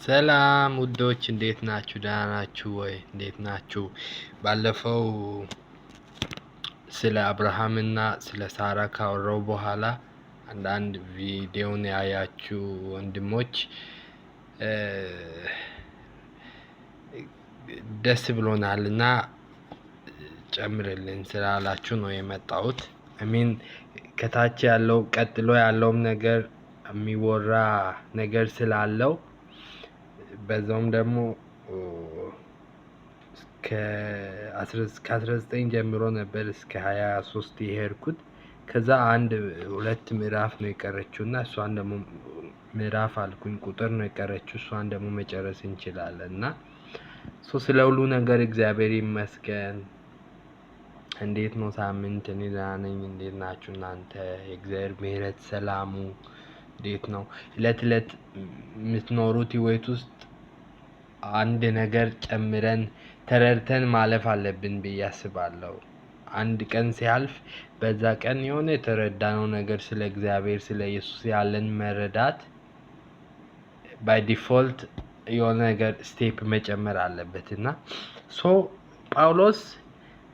ሰላም ውዶች እንዴት ናችሁ? ደህና ናችሁ ወይ? እንዴት ናችሁ? ባለፈው ስለ አብርሃምና ስለ ሳራ ካወራው በኋላ አንዳንድ ቪዲዮን ያያችሁ ወንድሞች ደስ ብሎናልና ጨምርልን ስላላችሁ ነው የመጣሁት። ከታች ያለው ቀጥሎ ያለውም ነገር የሚወራ ነገር ስላለው በዛውም ደግሞ ከ19 ጀምሮ ነበር እስከ 23 የሄድኩት። ከዛ ሁለት ምዕራፍ ነው የቀረችው እና እሷን ደግሞ ምዕራፍ አልኩኝ ቁጥር ነው የቀረችው። እሷን ደግሞ መጨረስ እንችላለን እና ስለ ሁሉ ነገር እግዚአብሔር ይመስገን። እንዴት ነው ሳምንት? እኔ ደህና ነኝ። እንዴት ናችሁ እናንተ? የእግዚአብሔር ምሕረት ሰላሙ እንዴት ነው? እለት የምትኖሩት ህይወት ውስጥ አንድ ነገር ጨምረን ተረድተን ማለፍ አለብን ብዬ አስባለሁ። አንድ ቀን ሲያልፍ በዛ ቀን የሆነ የተረዳነው ነገር ስለ እግዚአብሔር ስለ ኢየሱስ ያለን መረዳት ባይ ዲፎልት የሆነ ነገር ስቴፕ መጨመር አለበት እና ጳውሎስ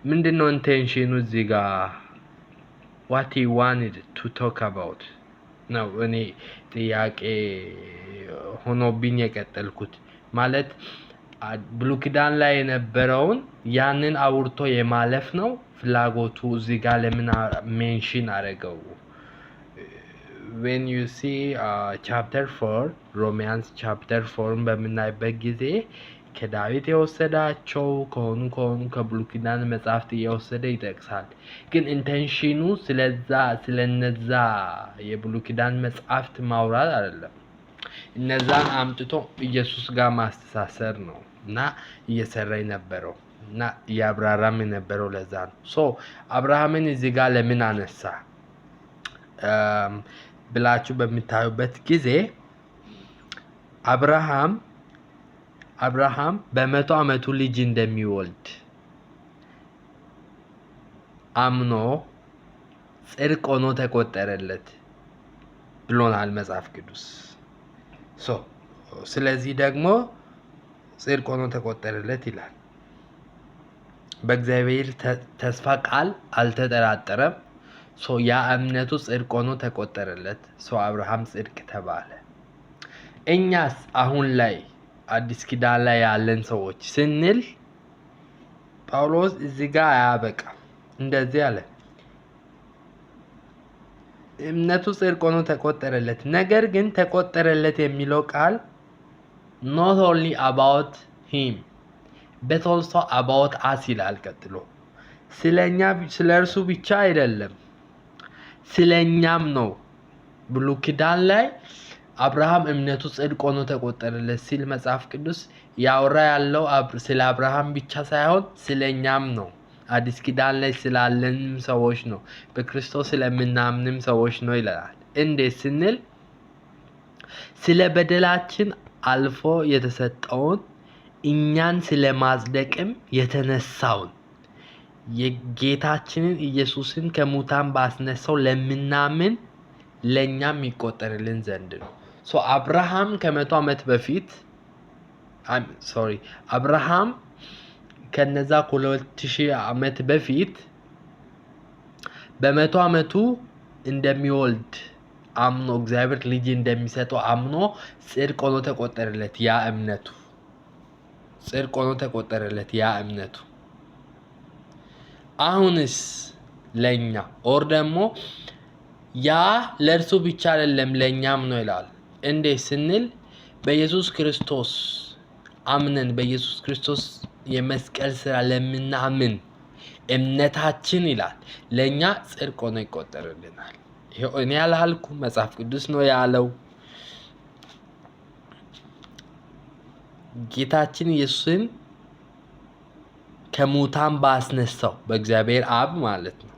ምንድነው ኢንቴንሽኑ እዚህ ጋር what he wanted to talk about ነው እኔ ጥያቄ ሆኖብኝ የቀጠልኩት። ማለት ብሉይ ኪዳን ላይ የነበረውን ያንን አውርቶ የማለፍ ነው ፍላጎቱ። እዚህ ጋር ለምን ሜንሽን አደረገው? when you see chapter 4 ሮማንስ chapter 4 በምናይበት ጊዜ ከዳዊት የወሰዳቸው ከሆኑ ከብሉይ ኪዳን መጻሕፍት እየወሰደ ይጠቅሳል። ግን ኢንቴንሽኑ ስለነዛ የብሉይ ኪዳን መጻሕፍት ማውራት አይደለም። እነዛን አምጥቶ ኢየሱስ ጋር ማስተሳሰር ነው እና እየሰራ የነበረው እና እያብራራም የነበረው ለዛ ነው። አብርሃምን እዚህ ጋር ለምን አነሳ ብላችሁ በምታዩበት ጊዜ አብርሃም በ100 ዓመቱ ልጅ እንደሚወልድ አምኖ ጽድቅ ሆኖ ተቆጠረለት ብሎናል መጽሐፍ ቅዱስ። ስለዚህ ደግሞ ጽድቅ ሆኖ ተቆጠረለት ይላል። በእግዚአብሔር ተስፋ ቃል አልተጠራጠረም። ያ እምነቱ ጽድቅ ሆኖ ተቆጠረለት። አብርሃም ጽድቅ ተባለ። እኛስ አሁን ላይ አዲስ ኪዳን ላይ ያለን ሰዎች ስንል ጳውሎስ እዚህ ጋር አያበቃም። እንደዚህ አለ፣ እምነቱ ጽድቅ ሆኖ ተቆጠረለት። ነገር ግን ተቆጠረለት የሚለው ቃል not only about him but also about us ይላል። ቀጥሎ ስለ እርሱ ብቻ አይደለም ስለኛም ነው። ብሉይ ኪዳን ላይ አብርሃም እምነቱ ጽድቅ ሆኖ ተቆጠረለት ሲል መጽሐፍ ቅዱስ ያወራ ያለው ስለ አብርሃም ብቻ ሳይሆን ስለኛም ነው። አዲስ ኪዳን ላይ ስላለንም ሰዎች ነው። በክርስቶስ ስለምናምንም ሰዎች ነው ይላል። እንዴት ስንል ስለ በደላችን አልፎ የተሰጠውን እኛን ስለማጽደቅም የተነሳውን የጌታችንን ኢየሱስን ከሙታን ባስነሳው ለምናምን ለኛም ይቆጠርልን ዘንድ ነው። አብርሃም ከ100 ዓመት በፊት አብርሃም ከነዛ ከ2000 ዓመት በፊት በ100 ዓመቱ እንደሚወልድ አምኖ እግዚአብሔር ልጅ እንደሚሰጠው አምኖ ጽድቅ ሆኖ ተቆጠረለት ያ እምነቱ። አሁንስ ለኛ ደግሞ ያ ለእርሱ ብቻ አይደለም ለኛም ነው ይላል። እንዴት ስንል በኢየሱስ ክርስቶስ አምነን በኢየሱስ ክርስቶስ የመስቀል ስራ ለምናምን እምነታችን ይላል ለኛ ጽድቅ ሆኖ ይቆጠርልናል። ይሄው እኔ ያላልኩም መጽሐፍ ቅዱስ ነው ያለው። ጌታችን ኢየሱስን ከሙታን ባስነሳው በእግዚአብሔር አብ ማለት ነው።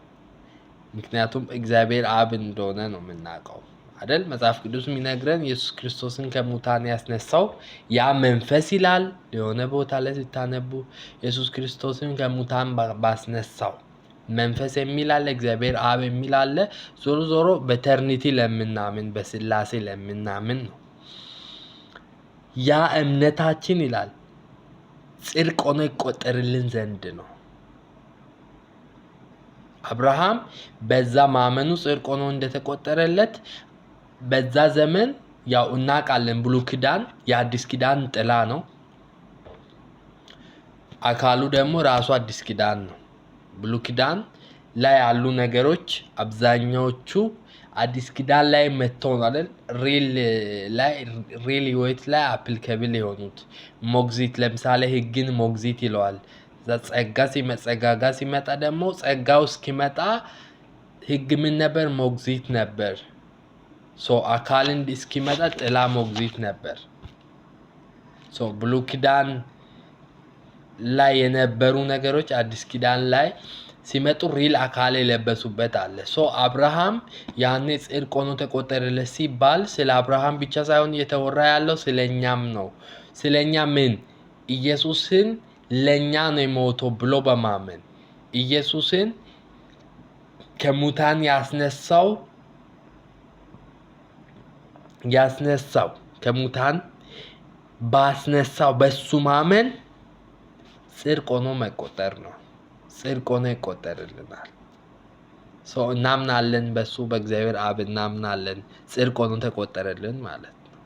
ምክንያቱም እግዚአብሔር አብ እንደሆነ ነው የምናውቀው አይደል? መጽሐፍ ቅዱስ የሚነግረን ኢየሱስ ክርስቶስን ከሙታን ያስነሳው ያ መንፈስ ይላል። የሆነ ቦታ ላይ ስታነቡ ኢየሱስ ክርስቶስን ከሙታን ባስነሳው መንፈስ የሚል አለ፣ እግዚአብሔር አብ የሚል አለ። ዞሮ በተርኒቲ ለምናምን በስላሴ ለምናምን ነው። ያ እምነታችን ይላል ጽድቅ ሆኖ ይቆጠርልን ዘንድ ነው። አብርሃም በዛ ማመኑ ጽድቅ ሆኖ እንደተቆጠረለት በዛ ዘመን ያው እናውቃለን። ብሉይ ኪዳን የአዲስ ኪዳን ጥላ ነው። አካሉ ደግሞ ራሱ አዲስ ኪዳን ነው። ብሉይ ኪዳን ላይ ያሉ ነገሮች አብዛኛዎቹ አዲስ ኪዳን ላይ መጥተው ነው አይደል ሪል ህይወት ላይ አፕሊካብል የሆኑት። ሞግዚት ለምሳሌ ህግን ሞግዚት ይለዋል። ጸጋ ሲመጣ ደግሞ ጸጋው እስኪመጣ ህግ ምን ነበር? ሞግዚት ነበር። አካል እስኪመጣ ጥላ ሞግዚት ነበር። ብሉይ ኪዳን ላይ የነበሩ ነገሮች አዲስ ኪዳን ላይ ሲመጡ ሪል አካል የለበሱበት አለ። አብርሃም ያኔ ጽድቅ ሆኖ ተቆጠረለት ሲባል ስለ አብርሃም ብቻ ሳይሆን እየተወራ ያለው ስለኛም ነው። ስለኛ ምን? ኢየሱስን ለኛ ነው የሞተው ብሎ በማመን ኢየሱስን ከሙታን ከሙታን ባስነሳው በሱ ማመን ጽድቅ ሆኖ መቆጠር ነው። ጽድቅ ሆኖ ይቆጠርልናል። እናምናለን በሱ በእግዚአብሔር አብ እናምናለን። ጽድቅ ሆኖ ተቆጠረልን ማለት ነው።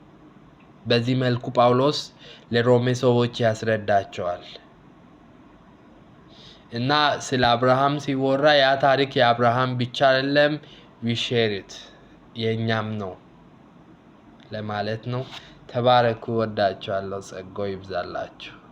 በዚህ መልኩ ጳውሎስ ለሮሜ ሰዎች ያስረዳቸዋል። እና ስለ አብርሃም ሲወራ ያ ታሪክ የአብርሃም ብቻ አይደለም፣ ዊሼሪት የኛም ነው ለማለት ነው። ተባረኩ። ወዳችኋለሁ። ጸጋው ይብዛላችሁ።